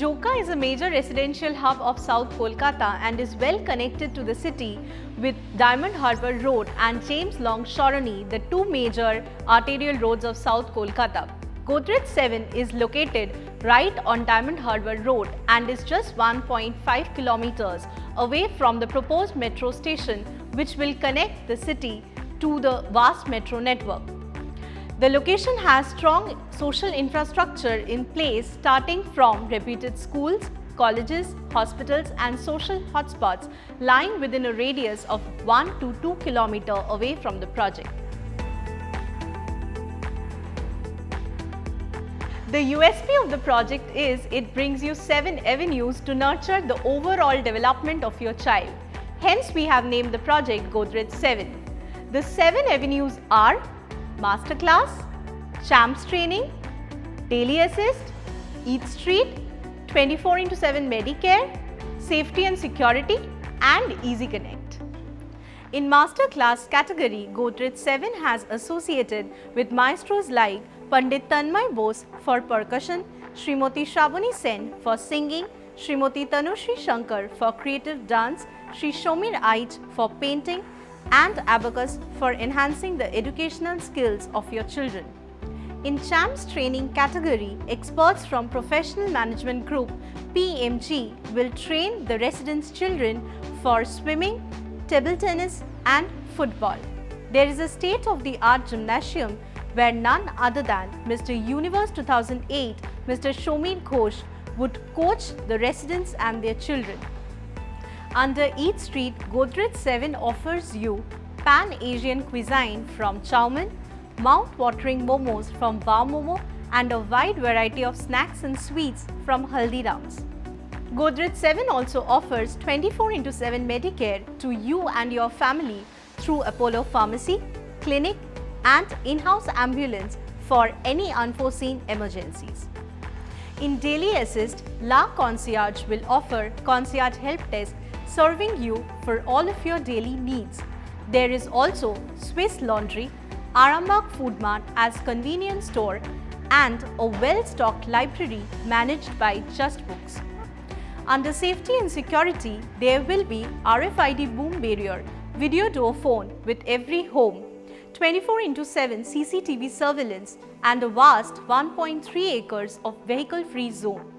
Joka is a major residential hub of South Kolkata and is well connected to the city with Diamond Harbour Road and James Long Shoroni, the two major arterial roads of South Kolkata. Godrej 7 is located right on Diamond Harbour Road and is just 1.5 kilometers away from the proposed metro station, which will connect the city to the vast metro network. The location has strong social infrastructure in place, starting from reputed schools, colleges, hospitals and social hotspots lying within a radius of 1 to 2 km away from the project. The USP of the project is it brings you 7 avenues to nurture the overall development of your child. Hence, we have named the project Godrej 7. The 7 avenues are Masterclass, Champs Training, Daily Assist, Eat Street, 24/7 Medicare, Safety and Security and Easy Connect. In Masterclass category, Godrej 7 has associated with maestros like Pandit Tanmay Bose for percussion, Srimati Shravani Sen for singing, Srimati Tanushri Shankar for creative dance, Shri Shomir Aich for painting and Abacus for enhancing the educational skills of your children. In Champs Training category, experts from Professional Management Group PMG will train the residents' children for swimming, table tennis and football. There is a state-of-the-art gymnasium where none other than Mr. Universe 2008, Mr. Shomir Ghosh would coach the residents and their children. Under Eat Street, Godrej 7 offers you Pan-Asian cuisine from chow mein, mouth-watering momos from Wow Momo and a wide variety of snacks and sweets from Haldiram's. Godrej 7 also offers 24/7 Medicare to you and your family through Apollo Pharmacy, clinic and in-house ambulance for any unforeseen emergencies. In Daily Assist, La Concierge will offer concierge help desk serving you for all of your daily needs. There is also Swiss Laundry, Arambagh Food Mart as convenience store and a well-stocked library managed by Just Books. Under Safety and Security, there will be RFID boom barrier, video door phone with every home, 24/7 CCTV surveillance and a vast 1.3 acres of vehicle-free zone.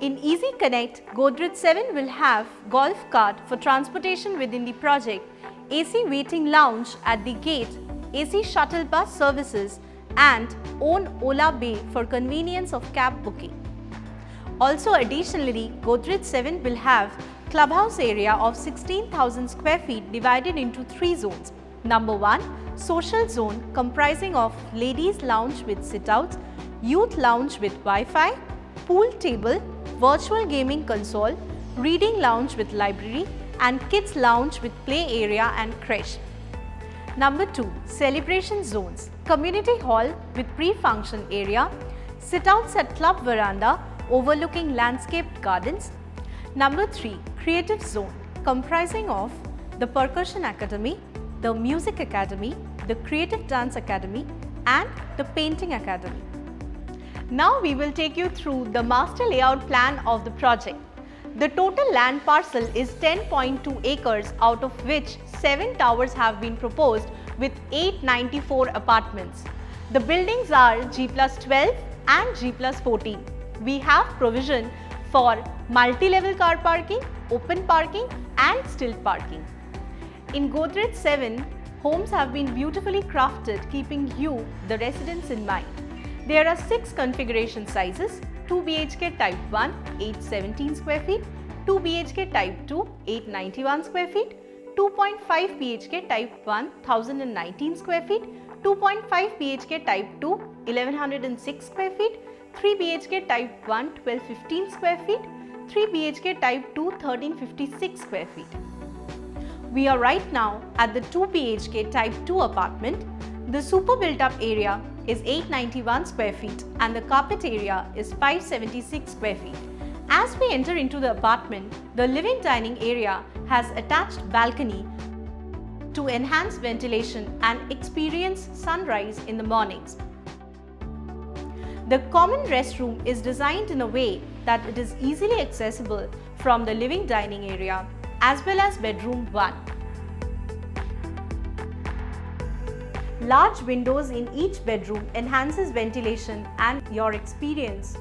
In Easy Connect, Godrej 7 will have golf cart for transportation within the project, AC waiting lounge at the gate, AC shuttle bus services and own Ola Bay for convenience of cab booking. Also additionally, Godrej 7 will have clubhouse area of 16,000 square feet divided into 3 zones. Number 1, social zone comprising of ladies lounge with sit-outs, youth lounge with Wi-Fi, pool table, virtual gaming console, reading lounge with library and kids lounge with play area and creche. Number 2, celebration zones, community hall with pre-function area, sit-outs at club veranda overlooking landscaped gardens. Number 3, creative zone comprising of the Percussion Academy, the Music Academy, the Creative Dance Academy and the Painting Academy. Now we will take you through the master layout plan of the project. The total land parcel is 10.2 acres, out of which 7 towers have been proposed with 894 apartments. The buildings are G+12 and G+14. We have provision for multi-level car parking, open parking and stilt parking. In Godrej 7, homes have been beautifully crafted, keeping you, the residents, in mind. There are 6 configuration sizes: 2 BHK Type 1, 817 square feet, 2 BHK Type 2, 891 square feet, 2.5 BHK Type 1, 1019 square feet, 2.5 BHK Type 2, 1106 square feet, 3 BHK Type 1, 1215 square feet, 3 BHK Type 2, 1356 square feet. We are right now at the 2 BHK Type 2 apartment. The super built up area is 891 square feet and the carpet area is 576 square feet. As we enter into the apartment, the living dining area has attached balcony to enhance ventilation and experience sunrise in the mornings. The common restroom is designed in a way that it is easily accessible from the living dining area as well as bedroom 1. Large windows in each bedroom enhances ventilation and your experience.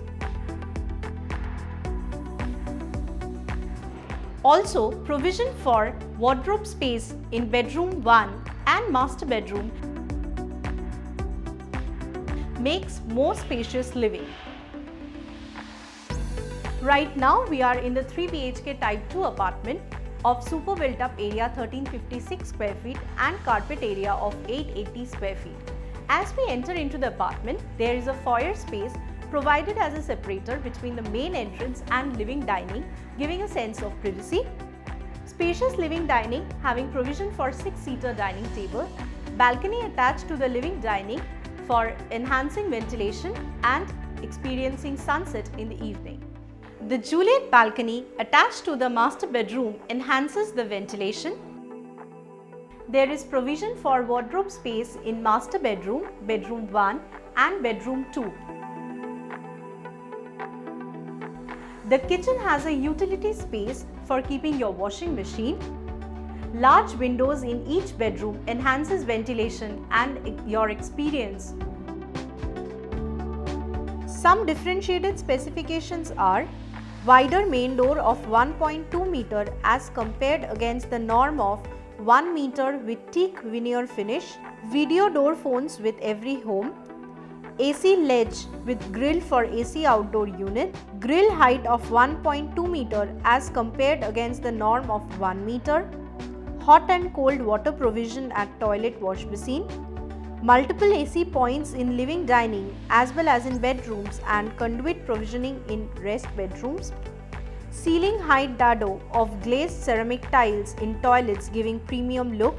Also, provision for wardrobe space in bedroom 1 and master bedroom makes more spacious living. Right now we are in the 3 BHK type 2 apartment of super built up area 1356 square feet and carpet area of 880 square feet. As we enter into the apartment, there is a foyer space provided as a separator between the main entrance and living dining, giving a sense of privacy. Spacious living dining having provision for 6-seater dining table, balcony attached to the living dining for enhancing ventilation and experiencing sunset in the evening. The Juliet balcony attached to the master bedroom enhances the ventilation. There is provision for wardrobe space in master bedroom, bedroom 1 and bedroom 2. The kitchen has a utility space for keeping your washing machine. Large windows in each bedroom enhances ventilation and your experience. Some differentiated specifications are wider main door of 1.2 meter as compared against the norm of 1 meter with teak veneer finish, video door phones with every home, AC ledge with grill for AC outdoor unit, grill height of 1.2 meter as compared against the norm of 1 meter, hot and cold water provision at toilet wash basin, multiple AC points in living dining as well as in bedrooms and conduit provisioning in rest bedrooms, ceiling height dado of glazed ceramic tiles in toilets giving premium look,